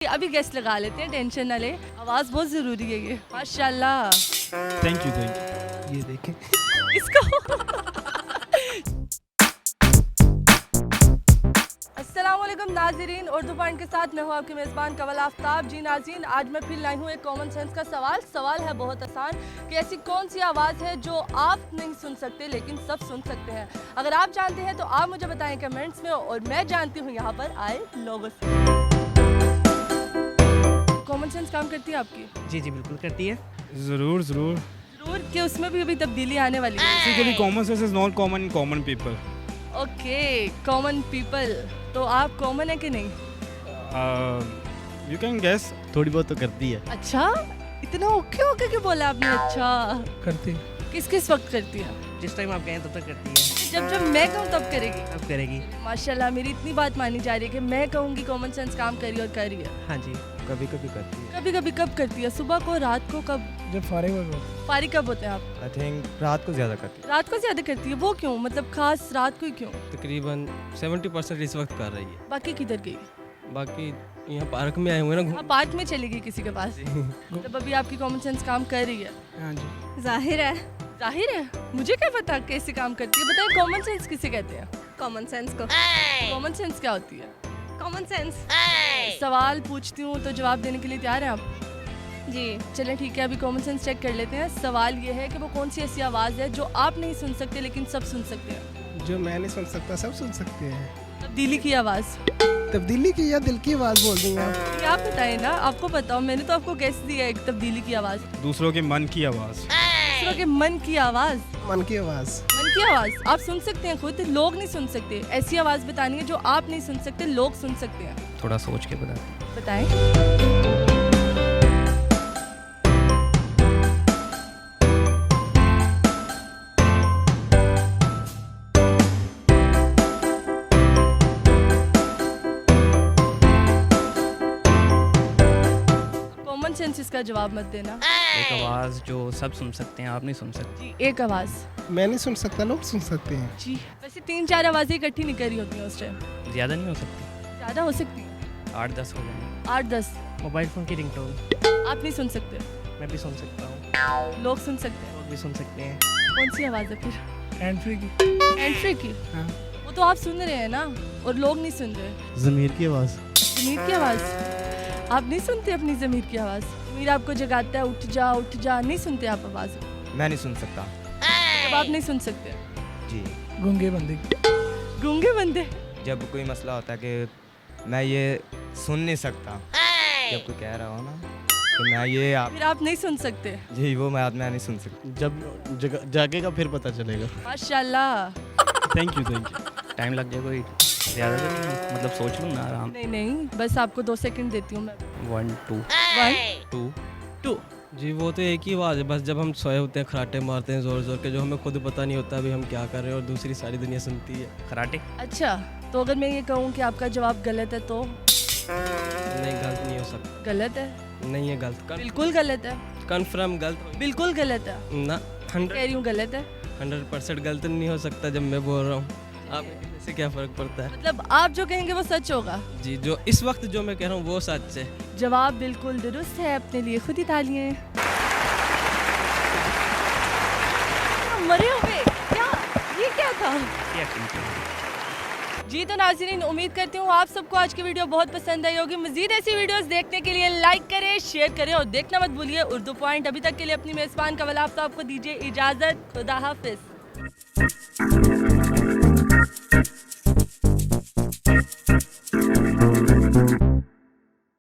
अभी गेस्ट लगा लेते हैं, टेंशन ना ले, आवाज़ बहुत ज़रूरी है ये। माशाल्लाह। थैंक यू ये देखें। इसको अस्सलाम वालेकुम नाज़रीन, उर्दू पॉइंट के साथ मैं हूँ आपकी मेज़बान कवल आफ्ताब। जी नाज़रीन, आज मैं फिर लाई हूँ एक कॉमन सेंस का सवाल है बहुत आसान कि ऐसी कौन सी आवाज़ है जो आप नहीं सुन सकते लेकिन सब सुन सकते हैं। अगर आप जानते हैं तो आप मुझे बताएं कमेंट्स में, और मैं जानती हूँ यहाँ पर आए लोगों से। कॉमन सेंस काम करती है आपकी? जी जी बिल्कुल करती है। ज़रूर ज़रूर। जरूर कि उसमें भी अभी तब्दीली आने वाली है। Basically common sense is not common in common people. Okay, common people, तो आप कॉमन है कि नहीं? You can guess. थोड़ी बहुत तो करती है। अच्छा, इतना ओके ओके क्यों बोला आपने? अच्छा, करती। किस किस वक्त करती है? जिस टाइम आप कहें तब तक करती है। जब जब मैं कहूँ तब करेगी? अब करेगी। माशाल्लाह, मेरी इतनी बात मानी जा रही है कि मैं कहूँगी कॉमन सेंस काम करी और कर रही है। हाँ जी, कभी कभी करती है। कभी कभी कब करती है? सुबह को, रात को, कब? जब फारिग हो। फारिग कब होते हैं आप? आई थिंक रात को ज़्यादा करती रात को ज्यादा करती है। वो क्यों, मतलब खास रात को ही क्यों? तकरीबन 70% इस वक्त कर रही है। बाकी किधर गई? बाकी यहाँ पार्क में आए हुए हैं ना आप पार्क में चली गई किसी के पास? मतलब अभी आपकी कॉमन सेंस काम कर रही है? हाँ जी। जाहिर है। जाहिर है, मुझे क्या पता कैसे काम करती है। बताए कॉमन सेंस किसे कहते हैं? कॉमन सेंस को। कॉमन सेंस क्या होती है? Common sense. सवाल पूछती हूँ तो जवाब देने के लिए तैयार हैं आप? जी। चलें ठीक है, अभी कॉमन सेंस चेक कर लेते हैं। सवाल ये है कि वो कौन सी ऐसी आवाज़ है जो आप नहीं सुन सकते लेकिन सब सुन सकते हैं? जो मैं नहीं सुन सकता सब सुन सकते हैं। तब्दीली की आवाज़। तब्दीली की या दिल की आवाज़ बोल देंगे आप? ये आप बताएं ना, आपको बताओ, मैंने तो आपको गेस दिया एक तब्दीली की आवाज़। दूसरों के मन की आवाज़। दूसरों के मन की आवाज़। मन की आवाज़। मन की आवाज़ आप सुन सकते हैं, खुद लोग नहीं सुन सकते। ऐसी आवाज़ बतानी है जो आप नहीं सुन सकते, लोग सुन सकते हैं। थोड़ा सोच के बता। बताएं। कॉमन सेंस इसका जवाब मत देना। एक आवाज़ जो सब सुन सकते हैं, आप नहीं सुन सकते। जी, एक आवाज़। मैं नहीं सुन सकता लोग सुन सकते हैं। जी, वैसे 3-4 आवाज़ें इकट्ठी नहीं करी होती हैं उस टाइम। ज़्यादा नहीं हो सकती। ज़्यादा हो सकती है, 8-10 हो गए। 8-10। मोबाइल फ़ोन की रिंगटोन आप नहीं सुन सकते, मैं भी सुन सकता हूँ, लोग सुन सकते हैं। लोग भी सुन सकते हैं। कौन सी आवाज़ है फिर? हैंड फ्री की। एंट्री की? हाँ। वो तो आप सुन रहे हैं ना, और लोग नहीं सुन रहे। ज़मीर की आवाज़। ज़मीर की आवाज़? आप नहीं सुनते अपनी ज़मीर की आवाज़? ज़मीर आपको जगाता है, उठ जा उठ जा, नहीं सुनते आप आवाज़? मैं नहीं सुन सकता जब आप नहीं सुन सकते। जी। गूंगे बंदे। गूंगे बंदे? जब कोई मसला होता है कि मैं ये सुन नहीं सकता, जब कोई कह रहा हो ना कि मैं ये आप फिर आप नहीं सुन सकते। जी वो मैं नहीं सुन सकता। जब जागेगा फिर पता चलेगा। माशाल्लाह। Thank you. टाइम लग जाएगा, कोई ज़्यादा तो नहीं, मतलब सोच लूँ ना आराम। नहीं नहीं, बस आपको 2 सेकंड देती हूँ मैं। 1 2 1 2 2। जी वो तो एक ही आवाज़ है, बस जब हम सोए होते हैं खराटे मारते हैं ज़ोर ज़ोर के, जो हमें खुद पता नहीं होता अभी हम क्या कर रहे हैं, और दूसरी सारी दुनिया सुनती है। खराटे। अच्छा, तो अगर मैं ये कहूँ कि आपका जवाब गलत है तो? नहीं, गलत नहीं हो सकता। गलत है? नहीं है गलत। बिल्कुल गलत है। कन्फर्म गलत बिल्कुल गलत है। ना। कह रही हूँ गलत है। 100% गलत नहीं हो सकता जब मैं बोल रहा हूँ। आप कहने से क्या फ़र्क पड़ता है? मतलब आप जो कहेंगे वो सच होगा? जी, जो इस वक्त जो मैं कह रहा हूँ वो सच है। जवाब बिल्कुल दुरुस्त है, अपने लिए खुद ही तालियां। मरे हुए क्या? ये क्या था? जी तो नाज़रीन, उम्मीद करती हूँ आप सबको आज की वीडियो बहुत पसंद आई होगी। मज़ीद ऐसी वीडियोस देखने के लिए लाइक करें, शेयर करें, और देखना मत भूलिए उर्दू पॉइंट। अभी तक के लिए अपनी मेज़बान कवल आफ्ताब को दीजिए इजाज़त। खुदा हाफिज़।